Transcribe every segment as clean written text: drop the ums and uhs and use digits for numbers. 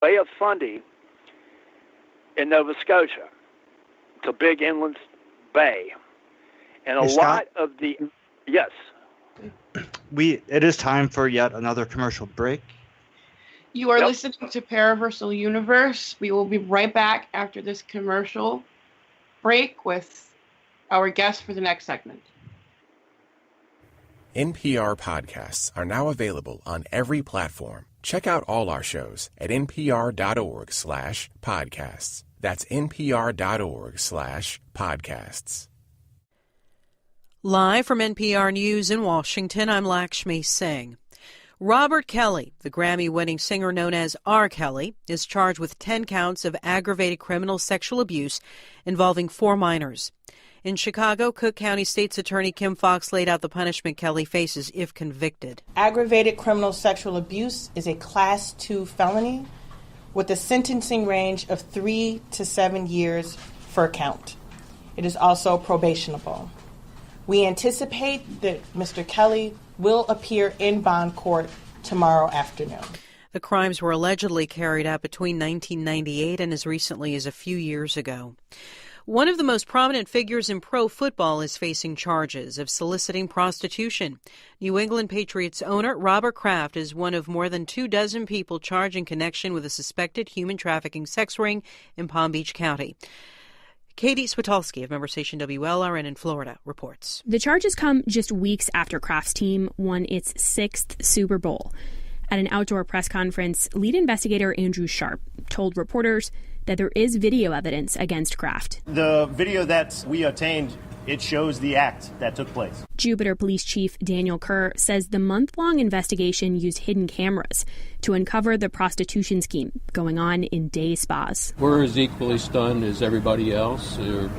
Bay of Fundy in Nova Scotia. It's a big inland bay. And a lot of the... Yes. It is time for yet another commercial break. You are listening to Paraversal Universe. We will be right back after this commercial break with our guest for the next segment. NPR podcasts are now available on every platform. Check out all our shows at npr.org/podcasts. That's npr.org/podcasts. Live from NPR News in Washington, I'm Lakshmi Singh. Robert Kelly, the Grammy-winning singer known as R. Kelly, is charged with 10 counts of aggravated criminal sexual abuse involving 4 minors. In Chicago, Cook County State's Attorney Kim Foxx laid out the punishment Kelly faces if convicted. Aggravated criminal sexual abuse is a Class 2 felony with a sentencing range of 3 to 7 years for a count. It is also probationable. We anticipate that Mr. Kelly will appear in bond court tomorrow afternoon. The crimes were allegedly carried out between 1998 and as recently as a few years ago. One of the most prominent figures in pro football is facing charges of soliciting prostitution. New England Patriots owner Robert Kraft is one of more than 24 people charged in connection with a suspected human trafficking sex ring in Palm Beach County. Katie Switolski of member station WLRN in Florida reports. The charges come just weeks after Kraft's team won its 6th Super Bowl. At an outdoor press conference, lead investigator Andrew Sharp told reporters that there is video evidence against Kraft. The video that we obtained, it shows the act that took place. Jupiter Police Chief Daniel Kerr says the month-long investigation used hidden cameras to uncover the prostitution scheme going on in day spas. We're as equally stunned as everybody else, or,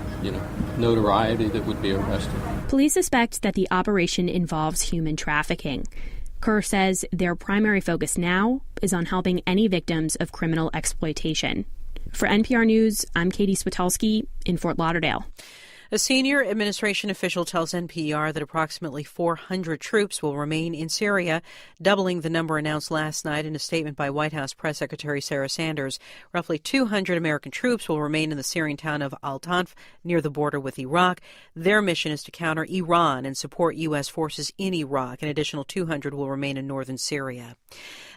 notoriety that would be arrested. Police suspect that the operation involves human trafficking. Kerr says their primary focus now is on helping any victims of criminal exploitation. For NPR News, I'm Katie Switolski in Fort Lauderdale. A senior administration official tells NPR that approximately 400 troops will remain in Syria, doubling the number announced last night in a statement by White House Press Secretary Sarah Sanders. Roughly 200 American troops will remain in the Syrian town of Al-Tanf near the border with Iraq. Their mission is to counter Iran and support U.S. forces in Iraq. An additional 200 will remain in northern Syria.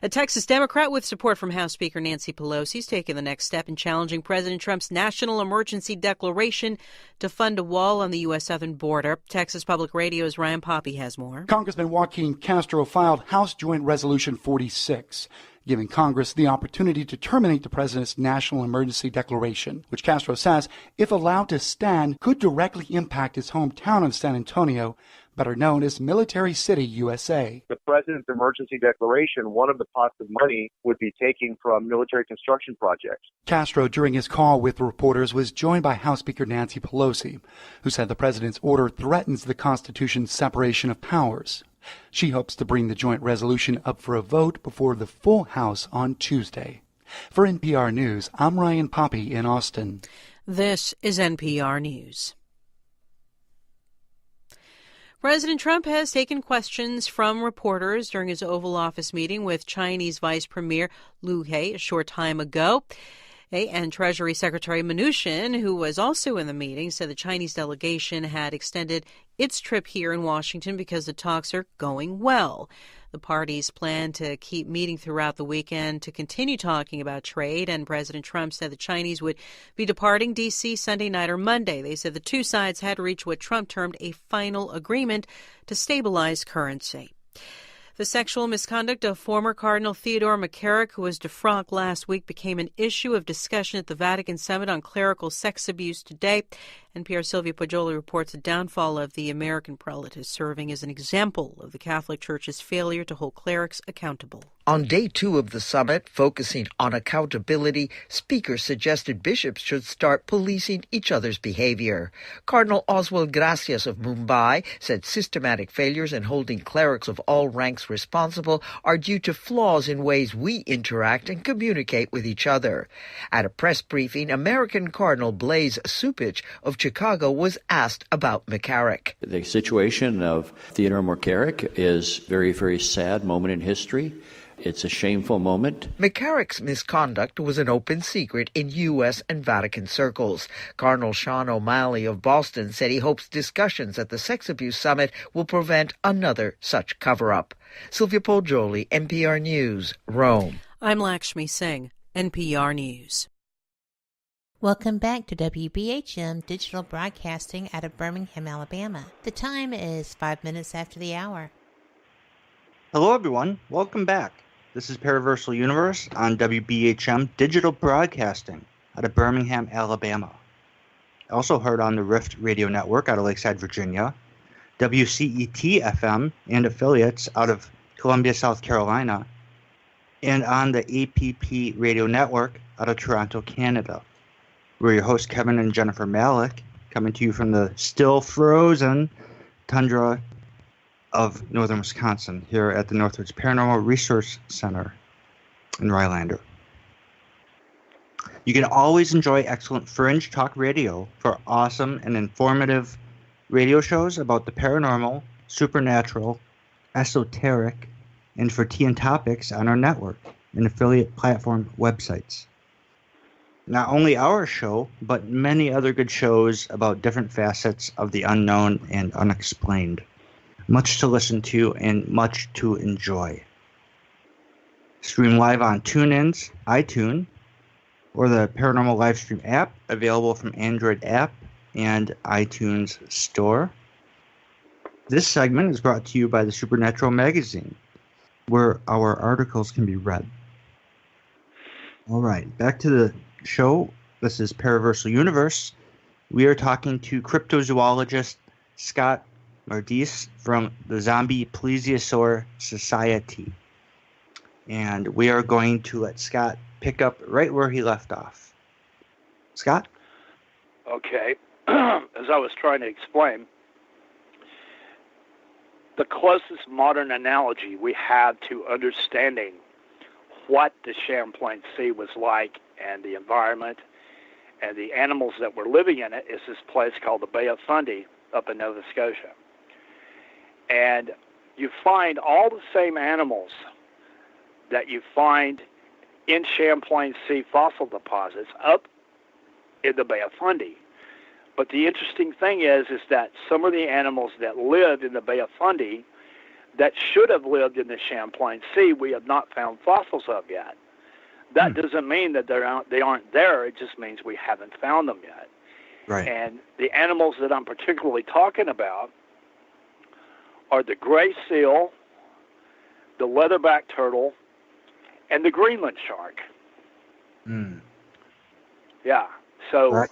A Texas Democrat with support from House Speaker Nancy Pelosi is taking the next step in challenging President Trump's national emergency declaration to fund a wall on the U.S. southern border. Texas Public Radio's Ryan Poppy has more. Congressman Joaquin Castro filed House Joint Resolution 46, giving Congress the opportunity to terminate the president's national emergency declaration, which Castro says, if allowed to stand, could directly impact his hometown of San Antonio, better known as Military City, USA. The president's emergency declaration, one of the pots of money would be taken from military construction projects. Castro, during his call with reporters, was joined by House Speaker Nancy Pelosi, who said the president's order threatens the Constitution's separation of powers. She hopes to bring the joint resolution up for a vote before the full House on Tuesday. For NPR News, I'm Ryan Poppy in Austin. This is NPR News. President Trump has taken questions from reporters during his Oval Office meeting with Chinese Vice Premier Liu He a short time ago. And Treasury Secretary Mnuchin, who was also in the meeting, said the Chinese delegation had extended its trip here in Washington because the talks are going well. The parties plan to keep meeting throughout the weekend to continue talking about trade, and President Trump said the Chinese would be departing D.C. Sunday night or Monday. They said the two sides had reached what Trump termed a final agreement to stabilize currency. The sexual misconduct of former Cardinal Theodore McCarrick, who was defrocked last week, became an issue of discussion at the Vatican Summit on Clerical Sex Abuse today. NPR's Sylvia Poggioli reports the downfall of the American prelate is serving as an example of the Catholic Church's failure to hold clerics accountable. On day 2 of the summit, focusing on accountability, speakers suggested bishops should start policing each other's behavior. Cardinal Oswald Gracias of Mumbai said systematic failures in holding clerics of all ranks responsible are due to flaws in ways we interact and communicate with each other. At a press briefing, American Cardinal Blaise Supich of Chicago was asked about McCarrick. The situation of Theodore McCarrick is a very, very sad moment in history. It's a shameful moment. McCarrick's misconduct was an open secret in U.S. and Vatican circles. Cardinal Sean O'Malley of Boston said he hopes discussions at the Sex Abuse Summit will prevent another such cover-up. Sylvia Poljoli, NPR News, Rome. I'm Lakshmi Singh, NPR News. Welcome back to WBHM Digital Broadcasting out of Birmingham, Alabama. The time is 5 minutes after the hour. Hello, everyone. Welcome back. This is Paraversal Universe on WBHM Digital Broadcasting out of Birmingham, Alabama. Also heard on the Rift Radio Network out of Lakeside, Virginia, WCET-FM and affiliates out of Columbia, South Carolina, and on the APP Radio Network out of Toronto, Canada. We're your hosts, Kevin and Jennifer Malik, coming to you from the still frozen tundra of northern Wisconsin, here at the Northwoods Paranormal Resource Center in Rylander. You can always enjoy excellent Fringe Talk Radio for awesome and informative radio shows about the paranormal, supernatural, esoteric, and Fortean topics on our network and affiliate platform websites. Not only our show, but many other good shows about different facets of the unknown and unexplained. Much to listen to and much to enjoy. Stream live on TuneIn's iTunes or the Paranormal Livestream app, available from Android app and iTunes Store. This segment is brought to you by the Supernatural Magazine, where our articles can be read. All right, back to the show. This is Paraversal Universe. We are talking to cryptozoologist Scott Mardis from the Zombie Plesiosaur Society. And we are going to let Scott pick up right where he left off. Scott? Okay. As I was trying to explain, the closest modern analogy we have to understanding what the Champlain Sea was like and the environment and the animals that were living in it is this place called the Bay of Fundy up in Nova Scotia. And you find all the same animals that you find in Champlain Sea fossil deposits up in the Bay of Fundy. But the interesting thing is that some of the animals that lived in the Bay of Fundy that should have lived in the Champlain Sea, we have not found fossils of yet. That doesn't mean that they aren't there. It just means we haven't found them yet. Right. And the animals that I'm particularly talking about are the gray seal, the leatherback turtle, and the Greenland shark. Yeah. So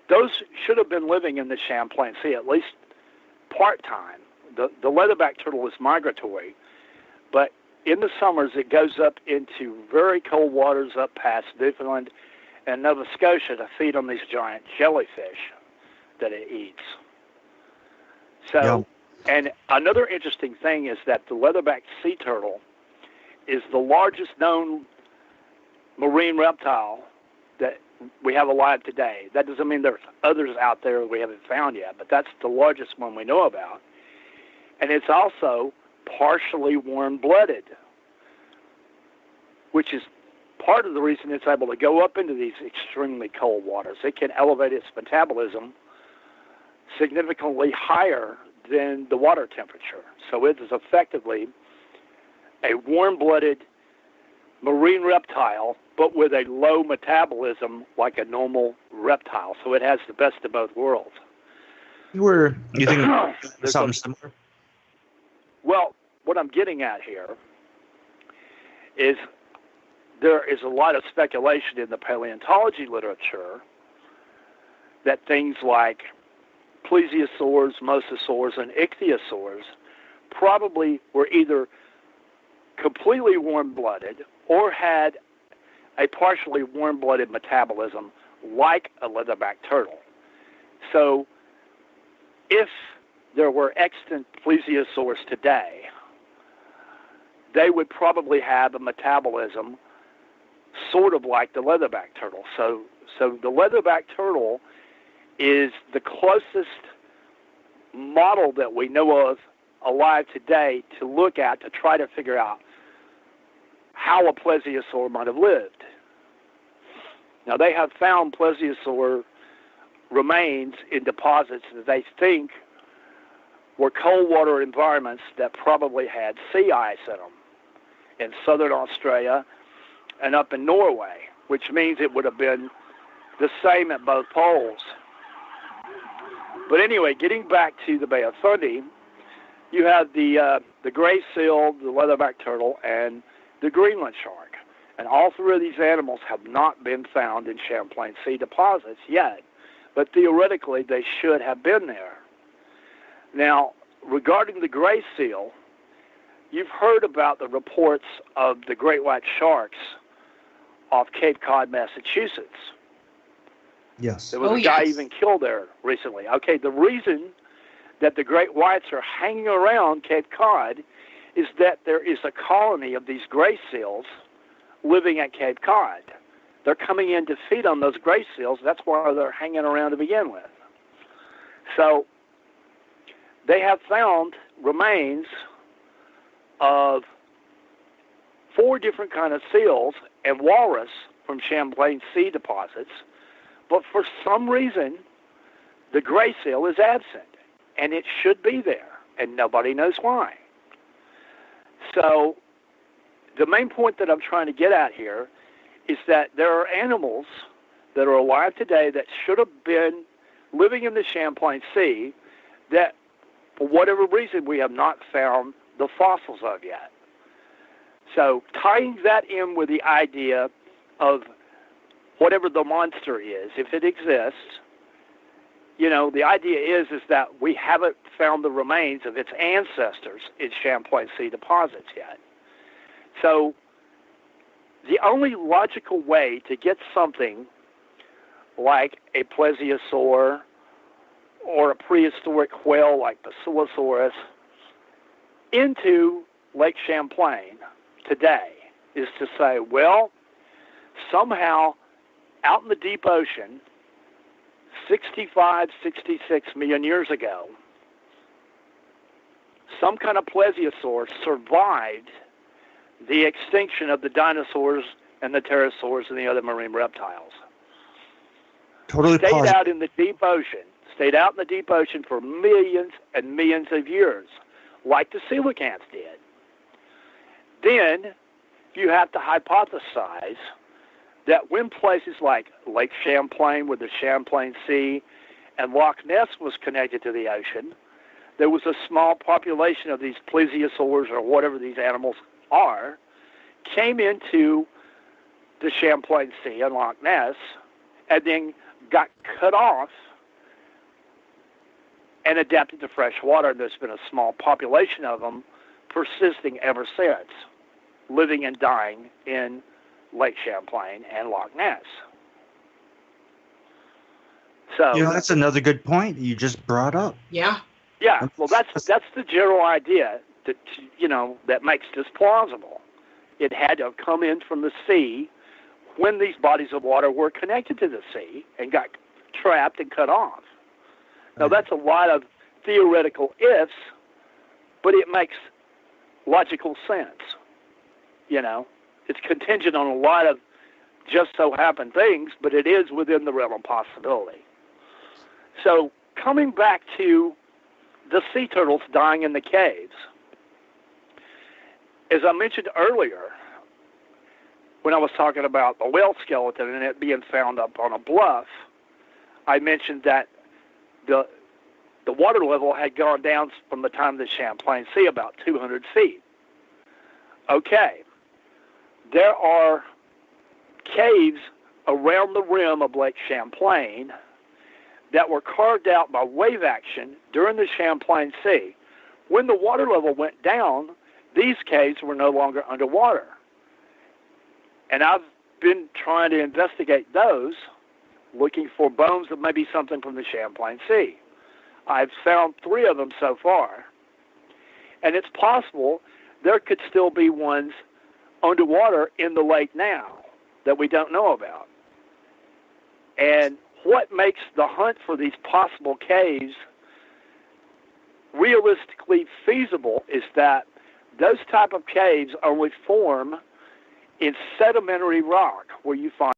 those should have been living in the Champlain Sea, at least part-time. The leatherback turtle is migratory, but in the summers it goes up into very cold waters up past Newfoundland and Nova Scotia to feed on these giant jellyfish that it eats. So, and another interesting thing is that the leatherback sea turtle is the largest known marine reptile that we have alive today. That doesn't mean there's others out there we haven't found yet, but that's the largest one we know about. And it's also partially warm-blooded, which is part of the reason it's able to go up into these extremely cold waters. It can elevate its metabolism significantly higher than the water temperature. So it is effectively a warm-blooded marine reptile, but with a low metabolism like a normal reptile. So it has the best of both worlds. You think something similar? Well, what I'm getting at here is there is a lot of speculation in the paleontology literature that things like plesiosaurs, mosasaurs, and ichthyosaurs probably were either completely warm-blooded or had a partially warm-blooded metabolism like a leatherback turtle. So if there were extant plesiosaurs today, they would probably have a metabolism sort of like the leatherback turtle. So the leatherback turtle is the closest model that we know of alive today to look at to try to figure out how a plesiosaur might have lived. Now, they have found plesiosaur remains in deposits that they think were cold water environments that probably had sea ice in them in southern Australia and up in Norway, which means it would have been the same at both poles. But anyway, getting back to the Bay of Fundy, you have the gray seal, the leatherback turtle, and the Greenland shark. And all three of these animals have not been found in Champlain Sea deposits yet, but theoretically they should have been there. Now, regarding the gray seal, you've heard about the reports of the great white sharks off Cape Cod, Massachusetts. Yes. There was a guy even killed there recently. Okay, the reason that the great whites are hanging around Cape Cod is that there is a colony of these gray seals living at Cape Cod. They're coming in to feed on those gray seals. That's why they're hanging around to begin with. So they have found remains of 4 different kind of seals and walrus from Champlain Sea deposits, but for some reason the gray seal is absent, and it should be there, and nobody knows why. So the main point that I'm trying to get at here is that there are animals that are alive today that should have been living in the Champlain Sea that, for whatever reason, we have not found the fossils of yet. So tying that in with the idea of whatever the monster is, if it exists, the idea is that we haven't found the remains of its ancestors in Champlain Sea deposits yet. So the only logical way to get something like a plesiosaur or a prehistoric whale like Basilosaurus into Lake Champlain today is to say, well, somehow out in the deep ocean, 65, 66 million years ago, some kind of plesiosaur survived the extinction of the dinosaurs and the pterosaurs and the other marine reptiles. Totally stayed out in the deep ocean for millions and millions of years, like the coelacanths did. Then you have to hypothesize that when places like Lake Champlain with the Champlain Sea and Loch Ness was connected to the ocean, there was a small population of these plesiosaurs or whatever these animals are, came into the Champlain Sea and Loch Ness and then got cut off and adapted to fresh water. And there's been a small population of them persisting ever since, living and dying in Lake Champlain and Loch Ness. So that's another good point you just brought up. Yeah. Yeah. Well, that's the general idea that makes this plausible. It had to have come in from the sea when these bodies of water were connected to the sea and got trapped and cut off. Now, that's a lot of theoretical ifs, but it makes logical sense. It's contingent on a lot of just so happen things, but it is within the realm of possibility. So coming back to the sea turtles dying in the caves, as I mentioned earlier, when I was talking about the whale skeleton and it being found up on a bluff, I mentioned that the water level had gone down from the time of the Champlain Sea about 200 feet. Okay. There are caves around the rim of Lake Champlain that were carved out by wave action during the Champlain Sea. When the water level went down, these caves were no longer underwater. And I've been trying to investigate those, looking for bones of maybe something from the Champlain Sea. I've found 3 of them so far. And it's possible there could still be ones underwater in the lake now that we don't know about. And what makes the hunt for these possible caves realistically feasible is that those type of caves only form in sedimentary rock, where you find